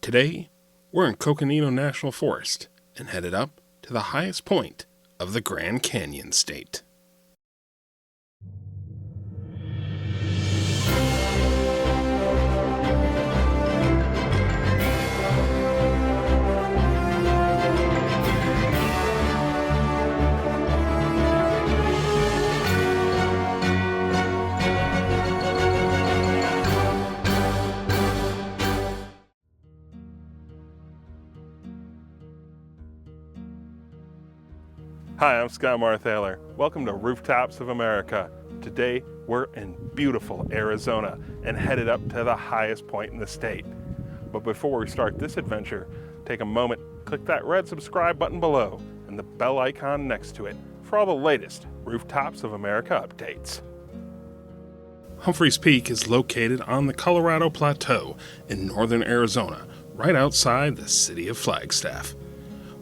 Today, we're in Coconino National Forest and headed up to the highest point of the Grand Canyon State. Hi, I'm Skye Marthaler. Welcome to Rooftops of America. Today, we're in beautiful Arizona and headed up to the highest point in the state. But before we start this adventure, take a moment, click that red subscribe button below and the bell icon next to it for all the latest Rooftops of America updates. Humphreys Peak is located on the Colorado Plateau in northern Arizona, right outside the city of Flagstaff.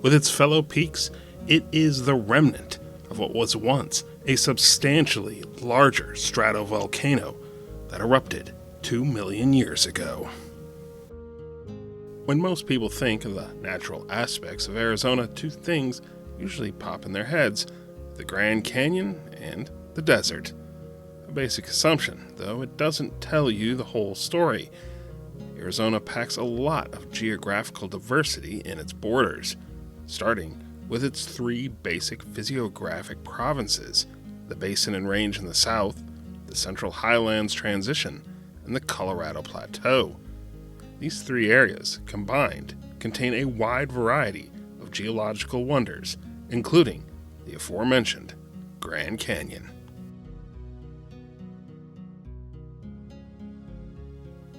With its fellow peaks, it is the remnant of what was once a substantially larger stratovolcano that erupted 2 million years ago. When most people think of the natural aspects of Arizona, two things usually pop in their heads: the Grand Canyon and the desert. A basic assumption, though it doesn't tell you the whole story. Arizona packs a lot of geographical diversity in its borders, starting with its three basic physiographic provinces: the Basin and Range in the south, the Central Highlands Transition, and the Colorado Plateau. These three areas, combined, contain a wide variety of geological wonders, including the aforementioned Grand Canyon.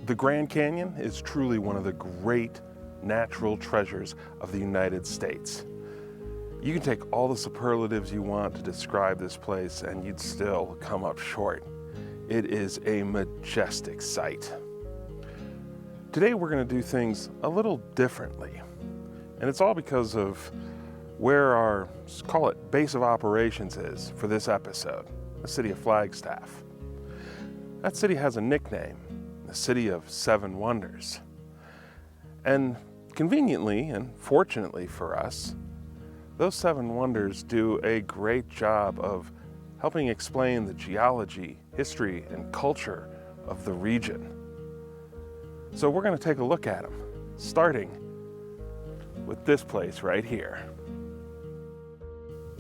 The Grand Canyon is truly one of the great natural treasures of the United States. You can take all the superlatives you want to describe this place and you'd still come up short. It is a majestic sight. Today we're going to do things a little differently, and it's all because of where our, call it, base of operations is for this episode, the city of Flagstaff. That city has a nickname, the City of Seven Wonders. And conveniently and fortunately for us, those seven wonders do a great job of helping explain the geology, history, and culture of the region. So we're going to take a look at them, starting with this place right here.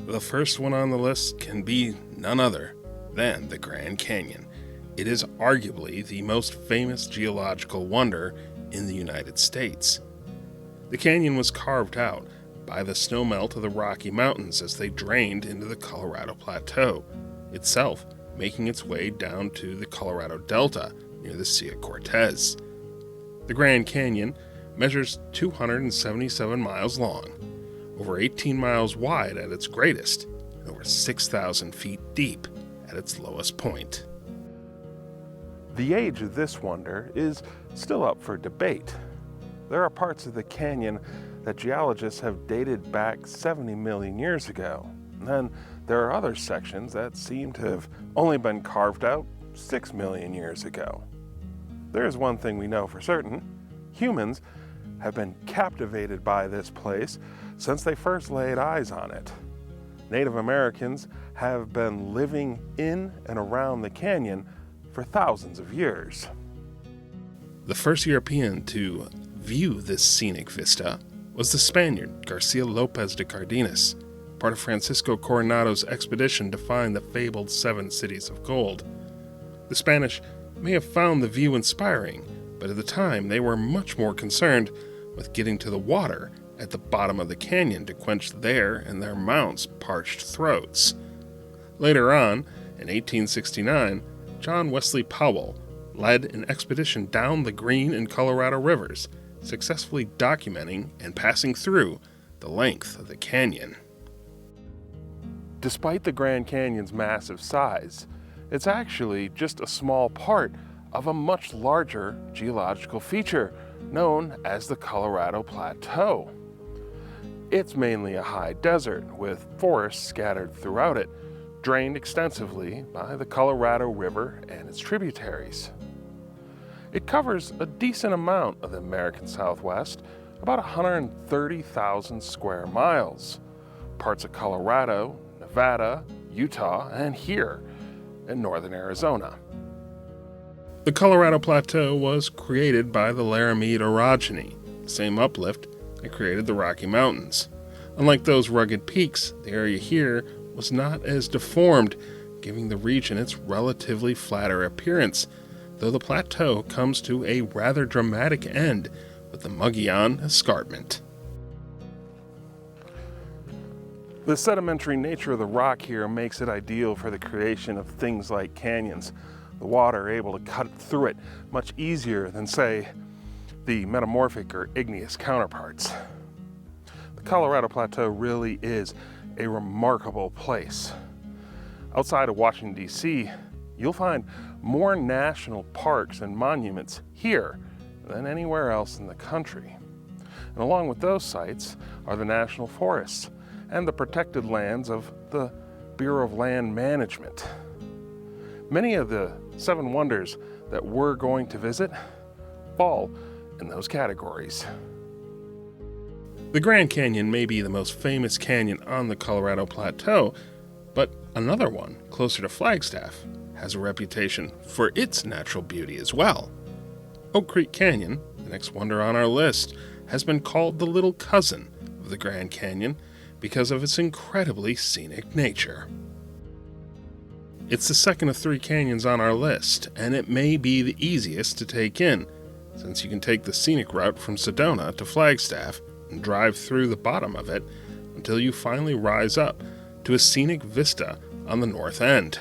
The first one on the list can be none other than the Grand Canyon. It is arguably the most famous geological wonder in the United States. The canyon was carved out by the snowmelt of the Rocky Mountains as they drained into the Colorado Plateau, itself making its way down to the Colorado Delta near the Sea of Cortez. The Grand Canyon measures 277 miles long, over 18 miles wide at its greatest, and over 6,000 feet deep at its lowest point. The age of this wonder is still up for debate. There are parts of the canyon that geologists have dated back 70 million years ago. And then there are other sections that seem to have only been carved out 6 million years ago. There is one thing we know for certain: humans have been captivated by this place since they first laid eyes on it. Native Americans have been living in and around the canyon for thousands of years. The first European to view this scenic vista was the Spaniard Garcia Lopez de Cardenas, part of Francisco Coronado's expedition to find the fabled 7 cities of gold. The Spanish may have found the view inspiring, but at the time they were much more concerned with getting to the water at the bottom of the canyon to quench their and their mounts' parched throats. Later on, in 1869, John Wesley Powell led an expedition down the Green and Colorado rivers, successfully documenting and passing through the length of the canyon. Despite the Grand Canyon's massive size, it's actually just a small part of a much larger geological feature known as the Colorado Plateau. It's mainly a high desert with forests scattered throughout it, drained extensively by the Colorado River and its tributaries. It covers a decent amount of the American Southwest, about 130,000 square miles. Parts of Colorado, Nevada, Utah, and here in northern Arizona. The Colorado Plateau was created by the Laramide orogeny, the same uplift that created the Rocky Mountains. Unlike those rugged peaks, the area here was not as deformed, giving the region its relatively flatter appearance, though the plateau comes to a rather dramatic end with the Mogollon Escarpment. The sedimentary nature of the rock here makes it ideal for the creation of things like canyons. The water able to cut through it much easier than, say, the metamorphic or igneous counterparts. The Colorado Plateau really is a remarkable place. Outside of Washington, D.C., you'll find more national parks and monuments here than anywhere else in the country. And along with those sites are the national forests and the protected lands of the Bureau of Land Management. Many of the 7 wonders that we're going to visit fall in those categories. The Grand Canyon may be the most famous canyon on the Colorado Plateau, but another one, closer to Flagstaff, has a reputation for its natural beauty as well. Oak Creek Canyon, the next wonder on our list, has been called the little cousin of the Grand Canyon because of its incredibly scenic nature. It's the second of 3 canyons on our list, and it may be the easiest to take in, since you can take the scenic route from Sedona to Flagstaff and drive through the bottom of it until you finally rise up to a scenic vista on the north end.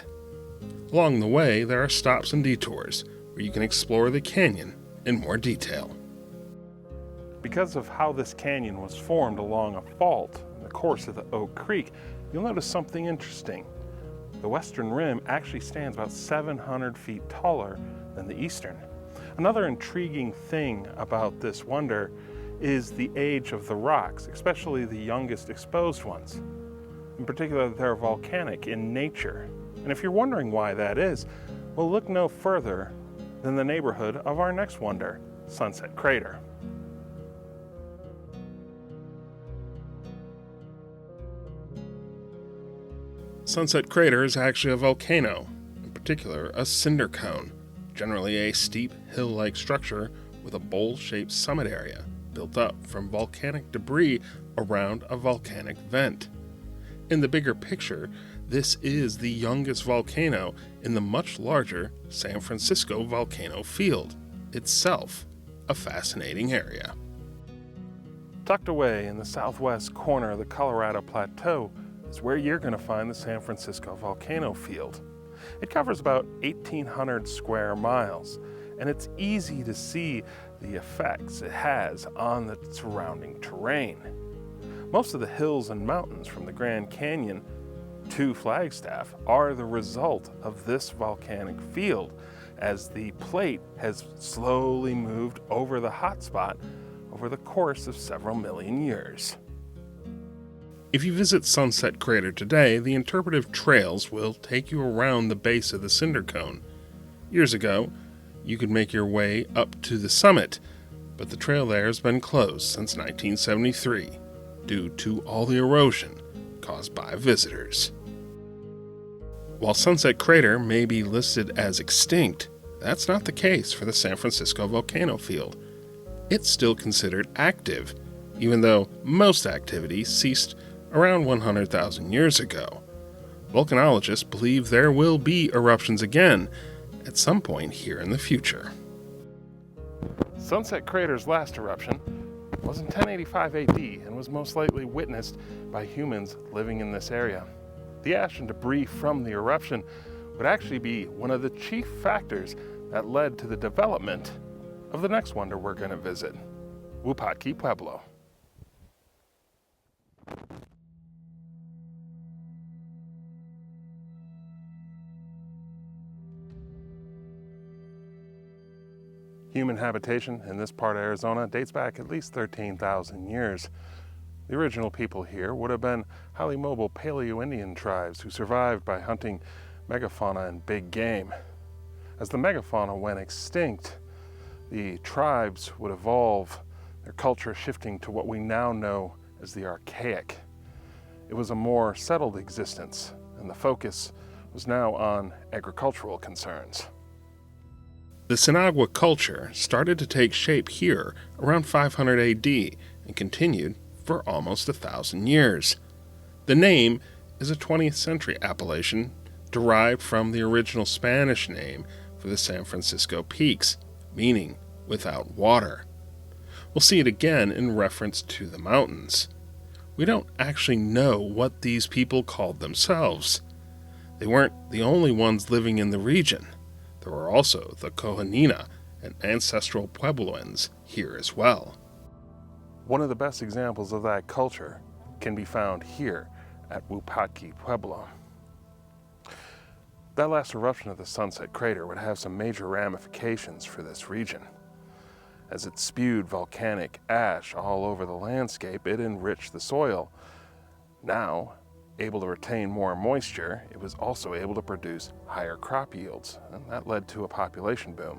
Along the way, there are stops and detours where you can explore the canyon in more detail. Because of how this canyon was formed along a fault in the course of the Oak Creek, you'll notice something interesting. The western rim actually stands about 700 feet taller than the eastern. Another intriguing thing about this wonder is the age of the rocks, especially the youngest exposed ones. In particular, they're volcanic in nature. And if you're wondering why that is, well, look no further than the neighborhood of our next wonder, Sunset Crater. Sunset Crater is actually a volcano, in particular a cinder cone, generally a steep hill-like structure with a bowl-shaped summit area built up from volcanic debris around a volcanic vent. In the bigger picture, this is the youngest volcano in the much larger San Francisco volcano field, itself a fascinating area. Tucked away in the southwest corner of the Colorado Plateau is where you're going to find the San Francisco volcano field. It covers about 1,800 square miles, and it's easy to see the effects it has on the surrounding terrain. Most of the hills and mountains from the Grand Canyon to Flagstaff are the result of this volcanic field, as the plate has slowly moved over the hotspot over the course of several million years. If you visit Sunset Crater today, the interpretive trails will take you around the base of the cinder cone. Years ago, you could make your way up to the summit, but the trail there has been closed since 1973 due to all the erosion caused by visitors. While Sunset Crater may be listed as extinct, that's not the case for the San Francisco volcano field. It's still considered active, even though most activity ceased around 100,000 years ago. Volcanologists believe there will be eruptions again at some point here in the future. Sunset Crater's last eruption was in 1085 AD and was most likely witnessed by humans living in this area. The ash and debris from the eruption would actually be one of the chief factors that led to the development of the next wonder we're going to visit, Wupatki Pueblo. Human habitation in this part of Arizona dates back at least 13,000 years. The original people here would have been highly mobile Paleo-Indian tribes who survived by hunting megafauna and big game. As the megafauna went extinct, the tribes would evolve, their culture shifting to what we now know as the archaic. It was a more settled existence, and the focus was now on agricultural concerns. The Sinagua culture started to take shape here around 500 AD and continued for almost 1,000 years. The name is a 20th century appellation derived from the original Spanish name for the San Francisco Peaks, meaning without water. We'll see it again in reference to the mountains. We don't actually know what these people called themselves. They weren't the only ones living in the region. There were also the Kohanina and ancestral Puebloans here as well. One of the best examples of that culture can be found here at Wupatki Pueblo. That last eruption of the Sunset Crater would have some major ramifications for this region. As it spewed volcanic ash all over the landscape, it enriched the soil. Now, able to retain more moisture, it was also able to produce higher crop yields, and that led to a population boom.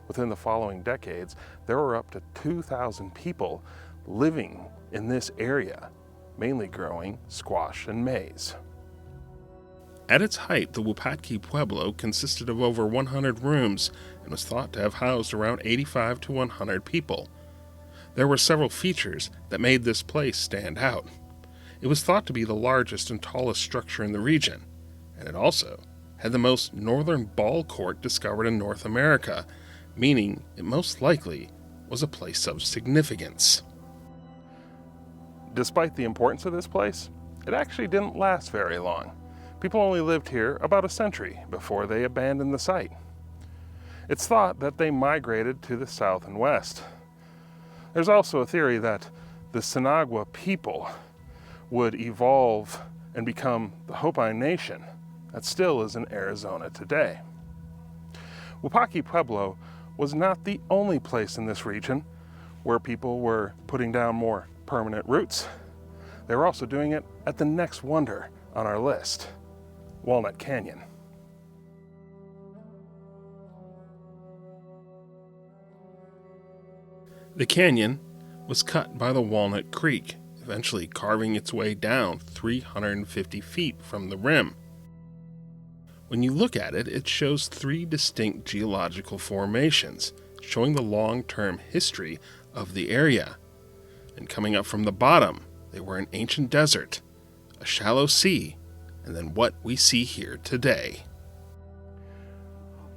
Within the following decades, there were up to 2,000 people living in this area, mainly growing squash and maize. At its height, the Wupatki Pueblo consisted of over 100 rooms and was thought to have housed around 85 to 100 people. There were several features that made this place stand out. It was thought to be the largest and tallest structure in the region, and it also had the most northern ball court discovered in North America, meaning it most likely was a place of significance. Despite the importance of this place, it actually didn't last very long. People only lived here about a century before they abandoned the site. It's thought that they migrated to the south and west. There's also a theory that the Sinagua people would evolve and become the Hopi Nation that still is in Arizona today. Wupatki Pueblo was not the only place in this region where people were putting down more permanent roots. They were also doing it at the next wonder on our list, Walnut Canyon. The canyon was cut by the Walnut Creek, eventually carving its way down 350 feet from the rim. When you look at it, it shows three distinct geological formations, showing the long-term history of the area. And coming up from the bottom, they were an ancient desert, a shallow sea, and then what we see here today.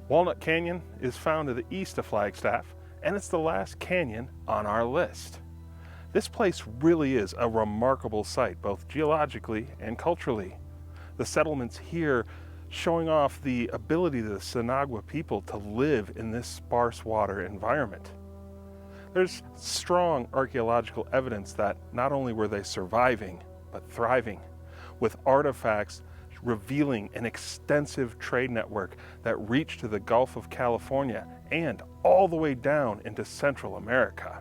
Walnut Canyon is found to the east of Flagstaff, and it's the last canyon on our list. This place really is a remarkable site, both geologically and culturally. The settlements here showing off the ability of the Sinagua people to live in this sparse water environment. There's strong archaeological evidence that not only were they surviving, but thriving, with artifacts revealing an extensive trade network that reached to the Gulf of California and all the way down into Central America.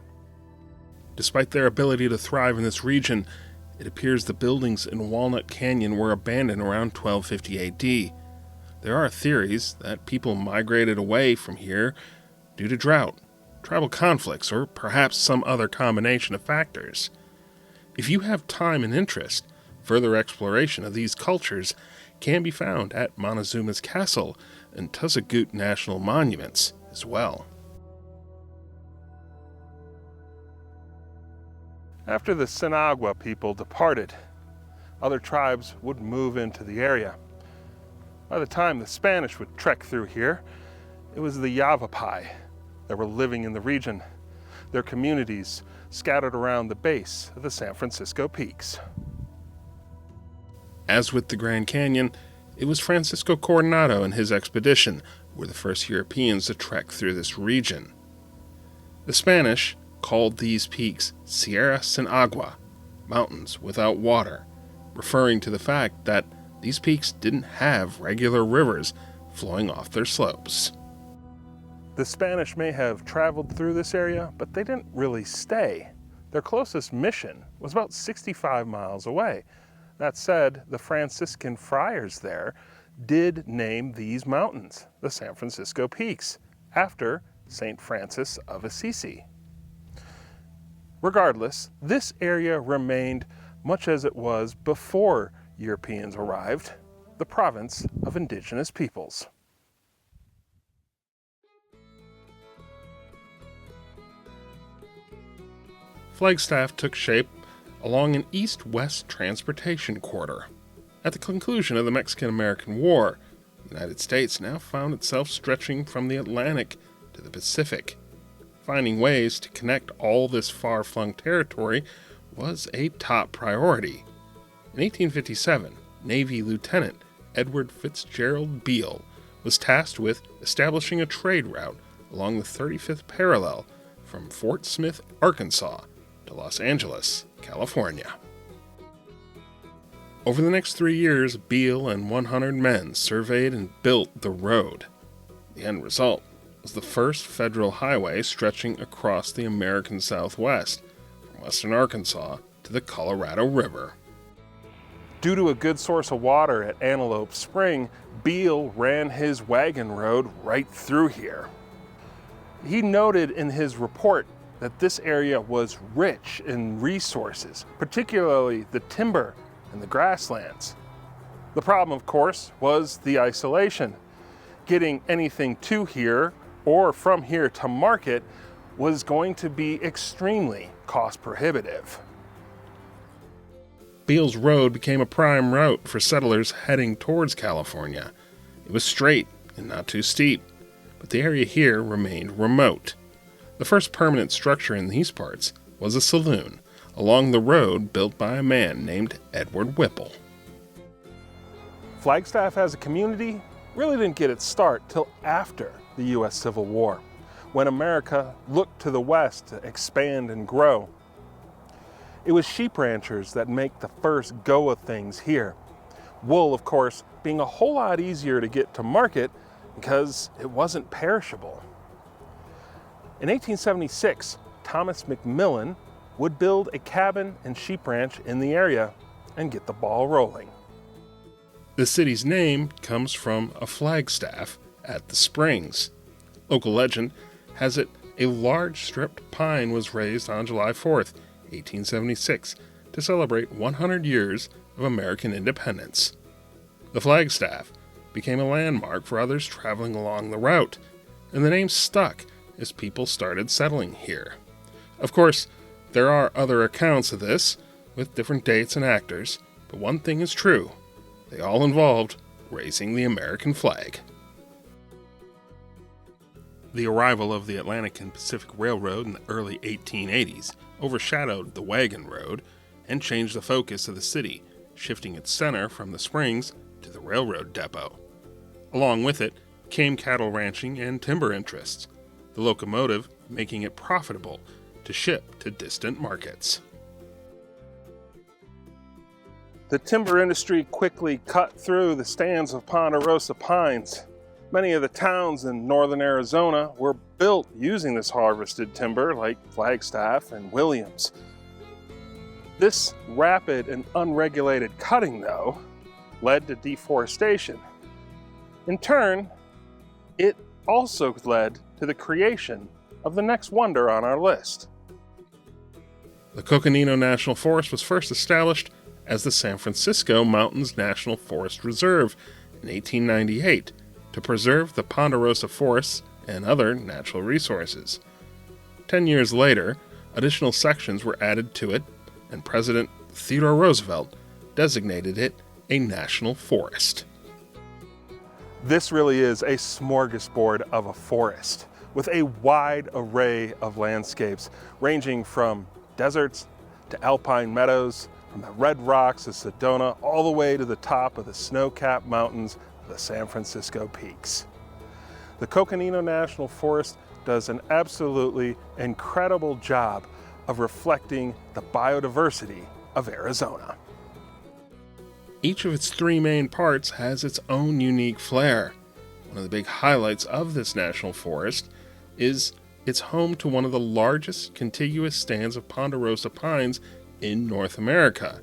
Despite their ability to thrive in this region, it appears the buildings in Walnut Canyon were abandoned around 1250 AD. There are theories that people migrated away from here due to drought, tribal conflicts, or perhaps some other combination of factors. If you have time and interest, further exploration of these cultures can be found at Montezuma's Castle and Tusagut National Monuments as well. After the Sinagua people departed, other tribes would move into the area. By the time the Spanish would trek through here, it was the Yavapai that were living in the region, their communities scattered around the base of the San Francisco Peaks. As with the Grand Canyon, it was Francisco Coronado and his expedition who were the first Europeans to trek through this region. The Spanish called these peaks Sierra Sin Agua, mountains without water, referring to the fact that these peaks didn't have regular rivers flowing off their slopes. The Spanish may have traveled through this area, but they didn't really stay. Their closest mission was about 65 miles away. That said, the Franciscan friars there did name these mountains the San Francisco Peaks, after St. Francis of Assisi. Regardless, this area remained much as it was before Europeans arrived, the province of indigenous peoples. Flagstaff took shape along an east-west transportation corridor. At the conclusion of the Mexican-American War, the United States now found itself stretching from the Atlantic to the Pacific. Finding ways to connect all this far-flung territory was a top priority. In 1857, Navy Lieutenant Edward Fitzgerald Beale was tasked with establishing a trade route along the 35th parallel from Fort Smith, Arkansas, to Los Angeles, California. Over the next 3 years, Beale and 100 men surveyed and built the road. The end result was the first federal highway stretching across the American Southwest, from western Arkansas to the Colorado River. Due to a good source of water at Antelope Spring, Beale ran his wagon road right through here. He noted in his report that this area was rich in resources, particularly the timber and the grasslands. The problem, of course, was the isolation. Getting anything to here or from here to market was going to be extremely cost prohibitive. Beale's road became a prime route for settlers heading towards California. It was straight and not too steep, but the area here remained remote. The first permanent structure in these parts was a saloon along the road built by a man named Edward Whipple. Flagstaff as a community really didn't get its start till after the U.S. Civil War, when America looked to the west to expand and grow. It was sheep ranchers that make the first go of things here. Wool, of course, being a whole lot easier to get to market because it wasn't perishable. In 1876, Thomas McMillan would build a cabin and sheep ranch in the area and get the ball rolling. The city's name comes from a flagstaff at the springs. Local legend has it a large stripped pine was raised on July 4th, 1876, to celebrate 100 years of American independence. The flagstaff became a landmark for others traveling along the route, and the name stuck as people started settling here. Of course, there are other accounts of this, with different dates and actors, but one thing is true: they all involved raising the American flag. The arrival of the Atlantic and Pacific Railroad in the early 1880s overshadowed the wagon road and changed the focus of the city, shifting its center from the springs to the railroad depot. Along with it came cattle ranching and timber interests, the locomotive making it profitable to ship to distant markets. The timber industry quickly cut through the stands of ponderosa pines. Many of the towns in northern Arizona were built using this harvested timber, like Flagstaff and Williams. This rapid and unregulated cutting, though, led to deforestation. In turn, it also led to the creation of the next wonder on our list. The Coconino National Forest was first established as the San Francisco Mountains National Forest Reserve in 1898 to preserve the ponderosa forests and other natural resources. 10 years later, additional sections were added to it, and President Theodore Roosevelt designated it a national forest. This really is a smorgasbord of a forest, with a wide array of landscapes ranging from deserts to alpine meadows, from the red rocks of Sedona all the way to the top of the snow-capped mountains of the San Francisco Peaks. The Coconino National Forest does an absolutely incredible job of reflecting the biodiversity of Arizona. Each of its three main parts has its own unique flair. One of the big highlights of this national forest is it's home to one of the largest contiguous stands of ponderosa pines in North America.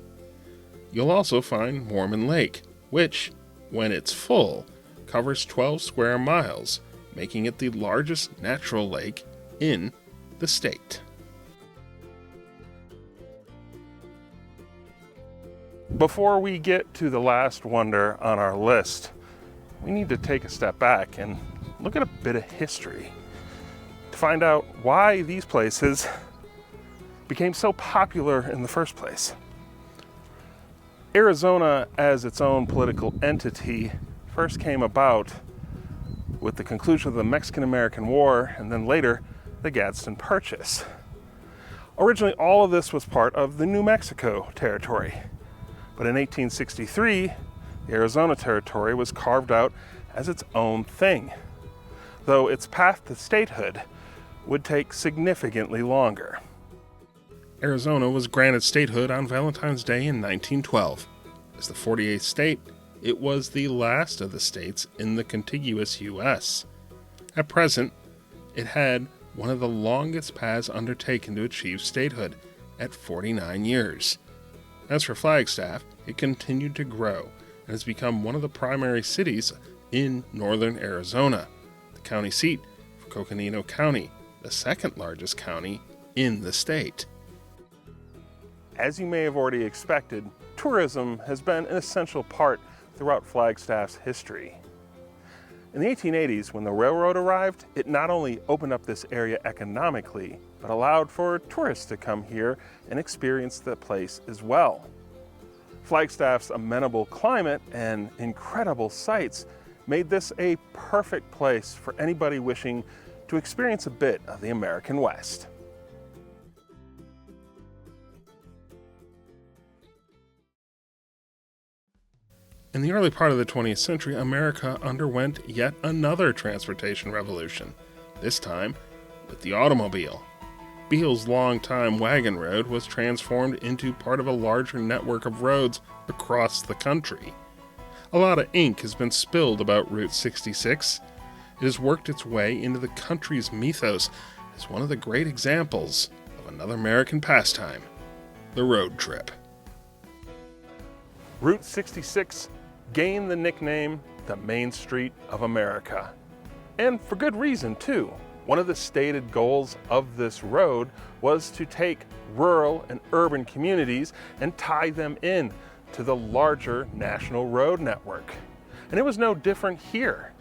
You'll also find Mormon Lake, which, when it's full, covers 12 square miles making it the largest natural lake in the state. Before we get to the last wonder on our list, we need to take a step back and look at a bit of history to find out why these places became so popular in the first place. Arizona, as its own political entity, first came about with the conclusion of the Mexican-American War and then later the Gadsden Purchase. Originally, all of this was part of the New Mexico Territory, but in 1863, the Arizona Territory was carved out as its own thing, though its path to statehood would take significantly longer. Arizona was granted statehood on Valentine's Day in 1912. As the 48th state, it was the last of the states in the contiguous U.S. At present, it had one of the longest paths undertaken to achieve statehood, at 49 years. As for Flagstaff, it continued to grow and has become one of the primary cities in northern Arizona, the county seat for Coconino County, the second largest county in the state. As you may have already expected, tourism has been an essential part throughout Flagstaff's history. In the 1880s, when the railroad arrived, it not only opened up this area economically, but allowed for tourists to come here and experience the place as well. Flagstaff's amenable climate and incredible sights made this a perfect place for anybody wishing to experience a bit of the American West. In the early part of the 20th century, America underwent yet another transportation revolution, this time with the automobile. Beale's longtime wagon road was transformed into part of a larger network of roads across the country. A lot of ink has been spilled about Route 66. It has worked its way into the country's mythos as one of the great examples of another American pastime, the road trip. Route 66 gained the nickname the Main Street of America. And for good reason, too. One of the stated goals of this road was to take rural and urban communities and tie them in to the larger national road network. And it was no different here.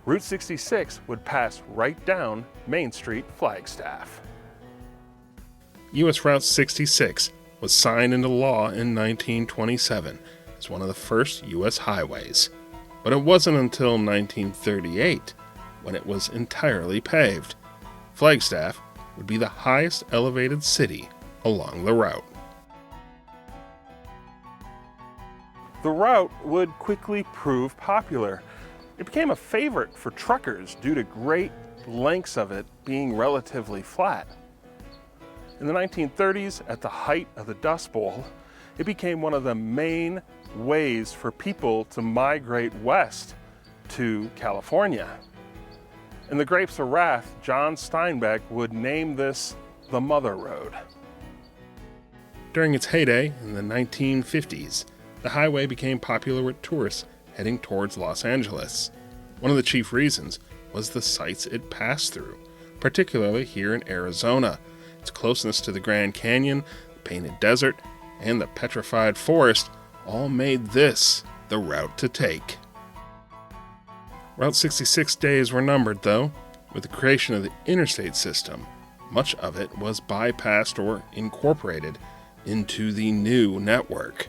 Route 66 would pass right down Main Street, Flagstaff. U.S. Route 66 was signed into law in 1927 as one of the first U.S. highways, but it wasn't until 1938 when it was entirely paved. Flagstaff would be the highest elevated city along the route. The route would quickly prove popular. It became a favorite for truckers due to great lengths of it being relatively flat. In the 1930s, at the height of the Dust Bowl, it became one of the main ways for people to migrate west to California. In the Grapes of Wrath, John Steinbeck would name this the Mother Road. During its heyday in the 1950s, the highway became popular with tourists heading towards Los Angeles. One of the chief reasons was the sights it passed through, particularly here in Arizona. Its closeness to the Grand Canyon, the Painted Desert, and the Petrified Forest all made this the route to take. Route 66 days were numbered, though. With the creation of the interstate system, much of it was bypassed or incorporated into the new network.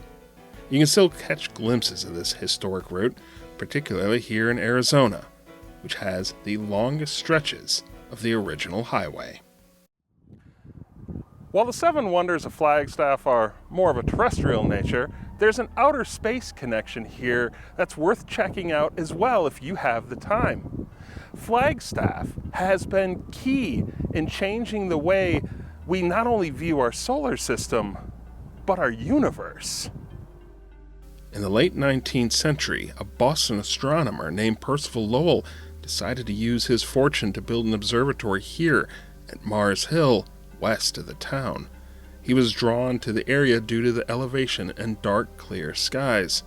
You can still catch glimpses of this historic route, particularly here in Arizona, which has the longest stretches of the original highway. While the 7 wonders of Flagstaff are more of a terrestrial nature, there's an outer space connection here that's worth checking out as well if you have the time. Flagstaff has been key in changing the way we not only view our solar system, but our universe. In the late 19th century, a Boston astronomer named Percival Lowell decided to use his fortune to build an observatory here at Mars Hill, west of the town. He was drawn to the area due to the elevation and dark, clear skies.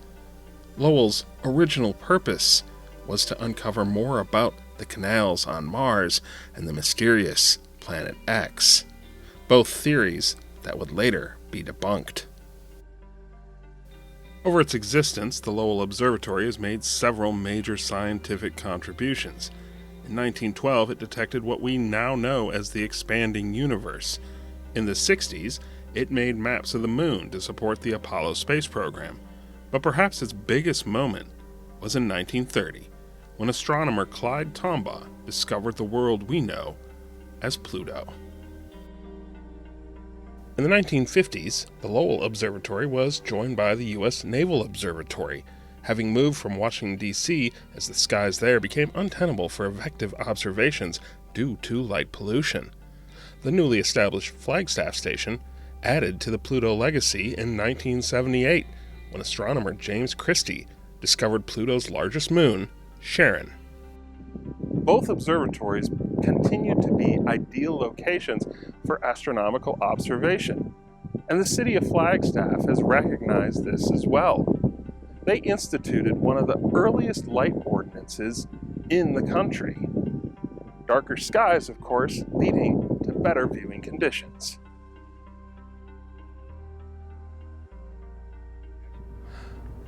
Lowell's original purpose was to uncover more about the canals on Mars, and the mysterious Planet X. Both theories that would later be debunked. Over its existence, the Lowell Observatory has made several major scientific contributions. In 1912, it detected what we now know as the expanding universe. In the 60s, it made maps of the moon to support the Apollo space program. But perhaps its biggest moment was in 1930, when astronomer Clyde Tombaugh discovered the world we know as Pluto. In the 1950s, the Lowell Observatory was joined by the U.S. Naval Observatory, having moved from Washington, D.C. as the skies there became untenable for effective observations due to light pollution. The newly established Flagstaff station added to the Pluto legacy in 1978, when astronomer James Christie discovered Pluto's largest moon, Charon. Both observatories continue to be ideal locations for astronomical observation, and the city of Flagstaff has recognized this as well. They instituted one of the earliest light ordinances in the country. Darker skies, of course, leading to better viewing conditions.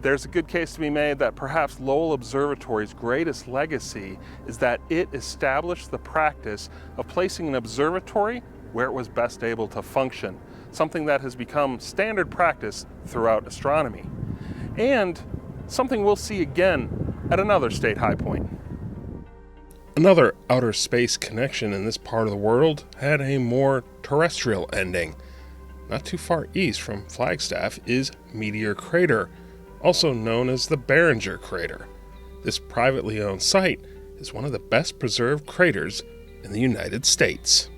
There's a good case to be made that perhaps Lowell Observatory's greatest legacy is that it established the practice of placing an observatory where it was best able to function, something that has become standard practice throughout astronomy, and something we'll see again at another state high point. Another outer space connection in this part of the world had a more terrestrial ending. Not too far east from Flagstaff is Meteor Crater, also known as the Barringer Crater. This privately owned site is one of the best preserved craters in the United States.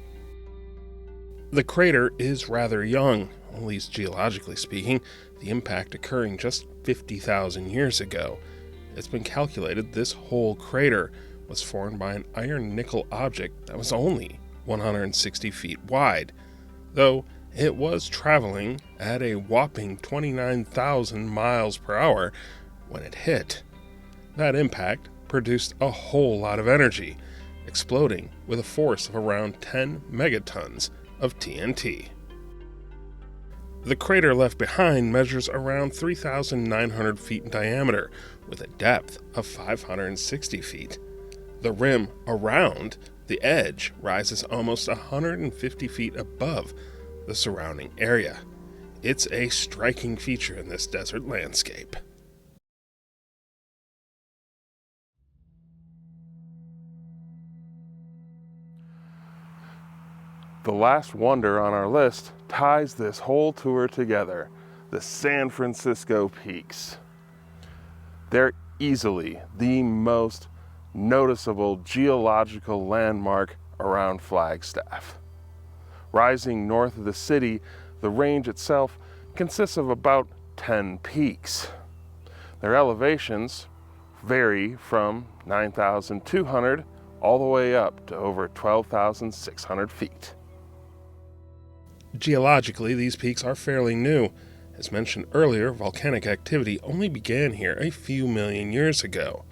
The crater is rather young, at least geologically speaking, the impact occurring just 50,000 years ago. It's been calculated this whole crater was formed by an iron-nickel object that was only 160 feet wide, though it was traveling at a whopping 29,000 miles per hour when it hit. That impact produced a whole lot of energy, exploding with a force of around 10 megatons of TNT. The crater left behind measures around 3,900 feet in diameter, with a depth of 560 feet. The rim around the edge rises almost 150 feet above the surrounding area. It's a striking feature in this desert landscape. The last wonder on our list ties this whole tour together, the San Francisco Peaks. They're easily the most noticeable geological landmark around Flagstaff. Rising north of the city, the range itself consists of about 10 peaks. Their elevations vary from 9,200 all the way up to over 12,600 feet. Geologically, these peaks are fairly new. As mentioned earlier, volcanic activity only began here a few million years ago.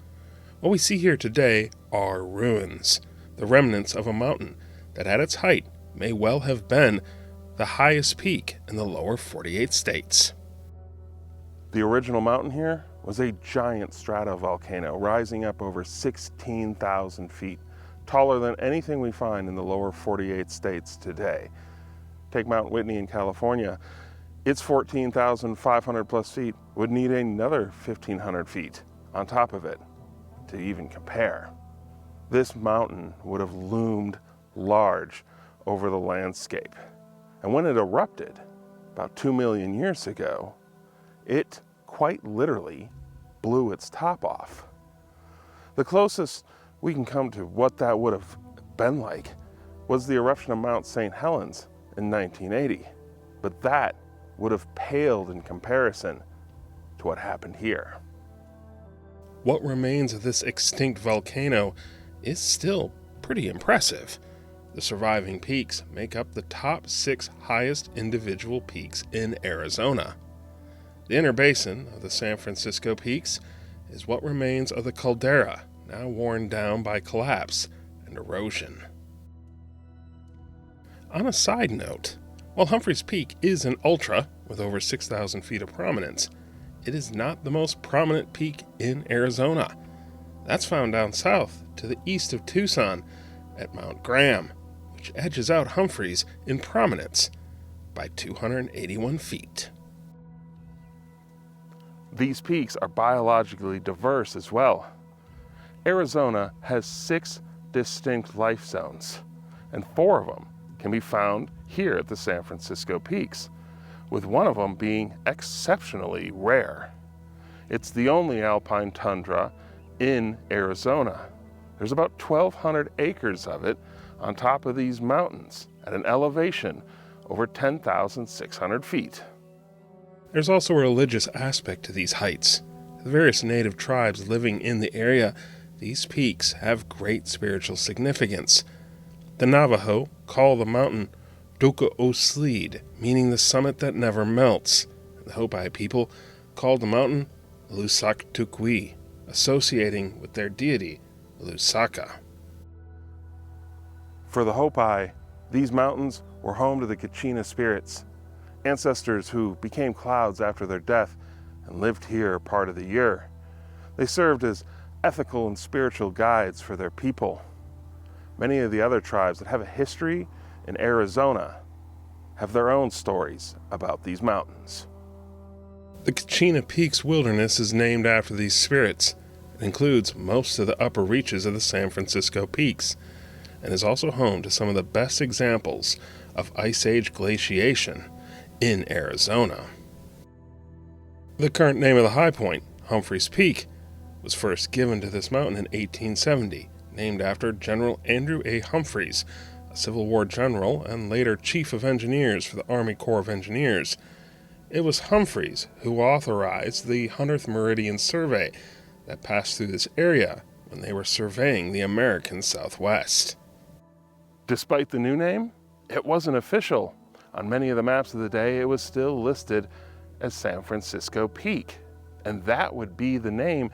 What we see here today are ruins, the remnants of a mountain that at its height may well have been the highest peak in the lower 48 states. The original mountain here was a giant stratovolcano rising up over 16,000 feet, taller than anything we find in the lower 48 states today. Take Mount Whitney in California. Its 14,500 plus feet would need another 1,500 feet on top of it to even compare. This mountain would have loomed large over the landscape. And when it erupted about 2 million years ago, it quite literally blew its top off. The closest we can come to what that would have been like was the eruption of Mount St. Helens in 1980, but that would have paled in comparison to what happened here. What remains of this extinct volcano is still pretty impressive. The surviving peaks make up the top 6 highest individual peaks in Arizona. The inner basin of the San Francisco Peaks is what remains of the caldera now worn down by collapse and erosion. On a side note, while Humphreys Peak is an ultra with over 6,000 feet of prominence, it is not the most prominent peak in Arizona. That's found down south to the east of Tucson at Mount Graham, which edges out Humphreys in prominence by 281 feet. These peaks are biologically diverse as well. Arizona has 6 distinct life zones, and 4 of them can be found here at the San Francisco Peaks, with one of them being exceptionally rare. It's the only alpine tundra in Arizona. There's about 1,200 acres of it on top of these mountains at an elevation over 10,600 feet. There's also a religious aspect to these heights. The various native tribes living in the area, these peaks have great spiritual significance. The Navajo call the mountain Duka O Sleed, meaning the summit that never melts. The Hopi people called the mountain Lusak Tukwi, associating with their deity, Lusaka. For the Hopi, these mountains were home to the Kachina spirits, ancestors who became clouds after their death and lived here part of the year. They served as ethical and spiritual guides for their people. Many of the other tribes that have a history in Arizona have their own stories about these mountains. The Kachina Peaks Wilderness is named after these spirits. It includes most of the upper reaches of the San Francisco Peaks, and is also home to some of the best examples of Ice Age glaciation in Arizona. The current name of the high point, Humphreys Peak, was first given to this mountain in 1870, named after General Andrew A. Humphreys, a Civil War general and later Chief of Engineers for the Army Corps of Engineers. It was Humphreys who authorized the 100th Meridian Survey that passed through this area when they were surveying the American Southwest. Despite the new name, it wasn't official. On many of the maps of the day, it was still listed as San Francisco Peak, and that would be the name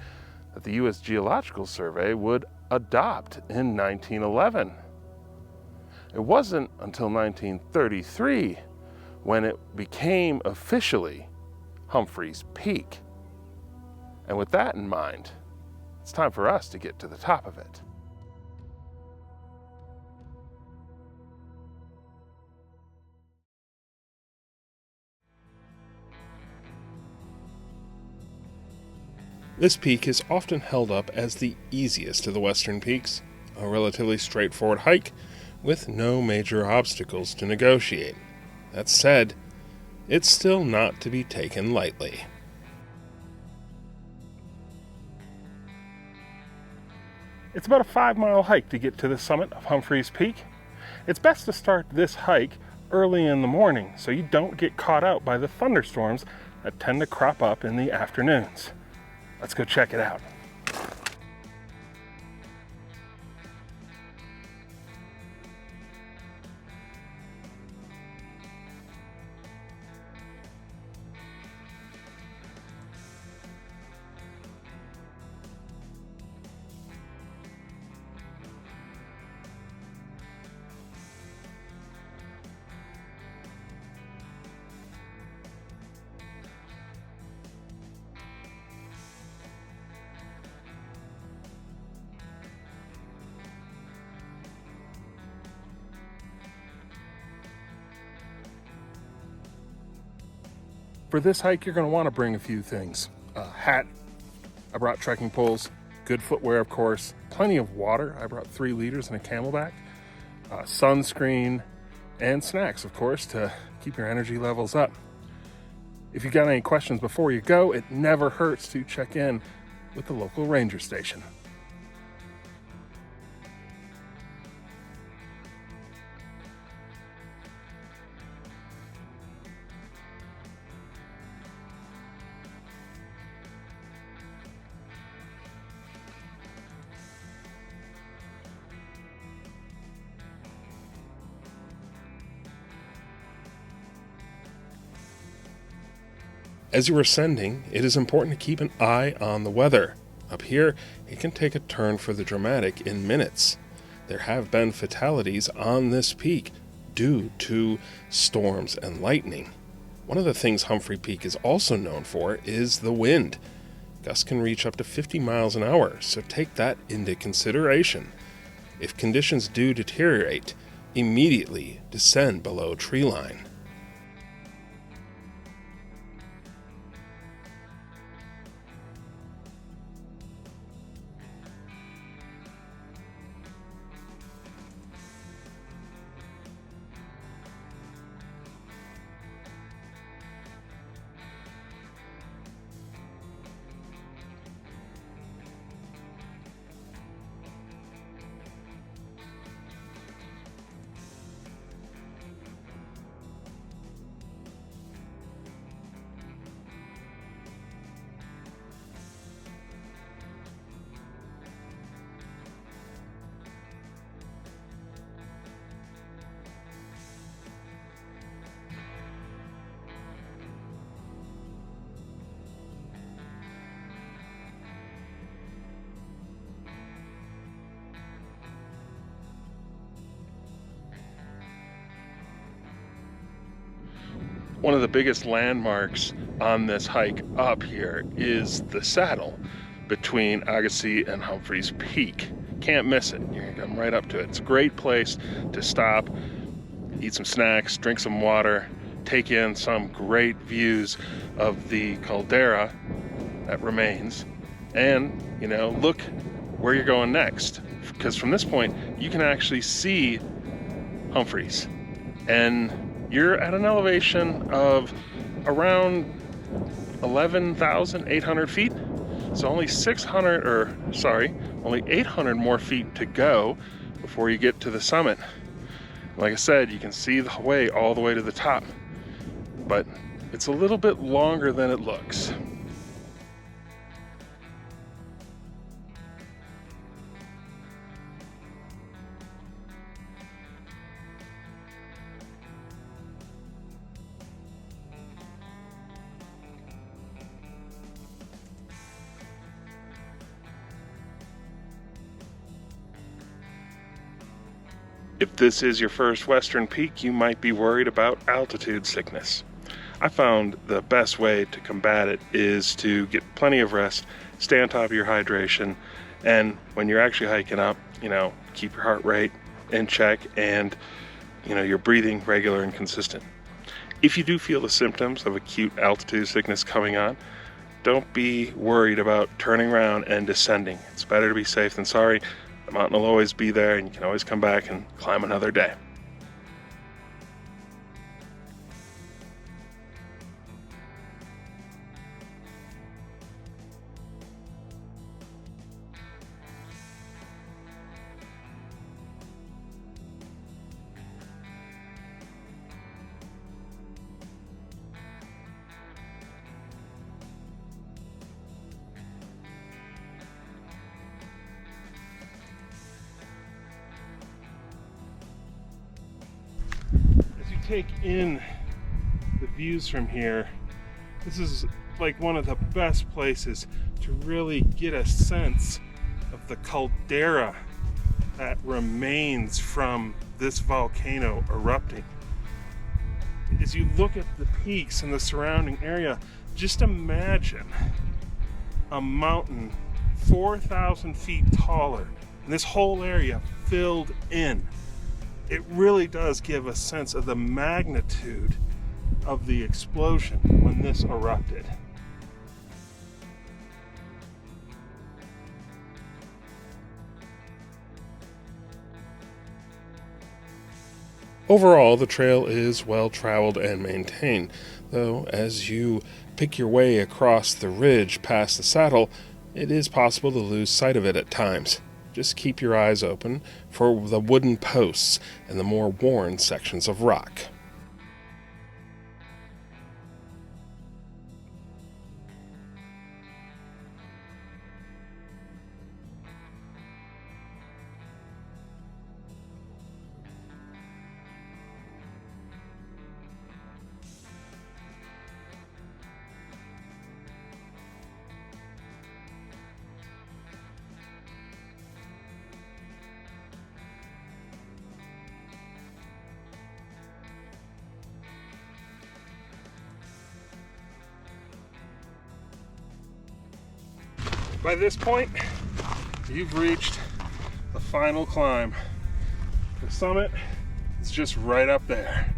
that the U.S. Geological Survey would adopt in 1911. It wasn't until 1933 when it became officially Humphreys Peak. And with that in mind, it's time for us to get to the top of it. This peak is often held up as the easiest of the western peaks, a relatively straightforward hike with no major obstacles to negotiate. That said, it's still not to be taken lightly. It's about a 5-mile hike to get to the summit of Humphreys Peak. It's best to start this hike early in the morning so you don't get caught out by the thunderstorms that tend to crop up in the afternoons. Let's go check it out. For this hike, you're going to want to bring a few things. A hat, I brought trekking poles, good footwear, of course, plenty of water. I brought 3 liters in a Camelback, sunscreen, and snacks, of course, to keep your energy levels up. If you got any questions before you go, it never hurts to check in with the local ranger station. As you are ascending, it is important to keep an eye on the weather. Up here, it can take a turn for the dramatic in minutes. There have been fatalities on this peak due to storms and lightning. One of the things Humphreys Peak is also known for is the wind. Gusts can reach up to 50 miles an hour, so take that into consideration. If conditions do deteriorate, immediately descend below tree line. One of the biggest landmarks on this hike up here is the saddle between Agassiz and Humphreys Peak. Can't miss it. You're gonna come right up to it. It's a great place to stop, eat some snacks, drink some water, take in some great views of the caldera that remains, and look where you're going next. Because from this point, you can actually see Humphreys, and you're at an elevation of around 11,800 feet. So only 800 more feet to go before you get to the summit. Like I said, you can see the way all the way to the top, but it's a little bit longer than it looks. If this is your first Western Peak, you might be worried about altitude sickness. I found the best way to combat it is to get plenty of rest, stay on top of your hydration, and when you're actually hiking up, keep your heart rate in check and, your breathing regular and consistent. If you do feel the symptoms of acute altitude sickness coming on, don't be worried about turning around and descending. It's better to be safe than sorry. The mountain will always be there, and you can always come back and climb another day. Take in the views from here, this is like one of the best places to really get a sense of the caldera that remains from this volcano erupting. As you look at the peaks and the surrounding area, just imagine a mountain 4,000 feet taller and this whole area filled in. It really does give a sense of the magnitude of the explosion when this erupted. Overall, the trail is well traveled and maintained, though as you pick your way across the ridge past the saddle, it is possible to lose sight of it at times. Just keep your eyes open for the wooden posts and the more worn sections of rock. By this point, you've reached the final climb. The summit is just right up there.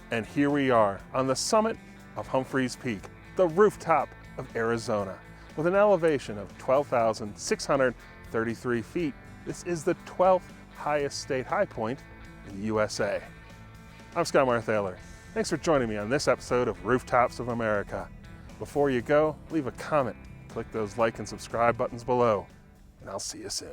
And here we are on the summit of Humphreys Peak, the rooftop of Arizona. With an elevation of 12,633 feet, this is the 12th highest state high point in the USA. I'm Skye Marthaler. Thanks for joining me on this episode of Rooftops of America. Before you go, leave a comment, click those like and subscribe buttons below, and I'll see you soon.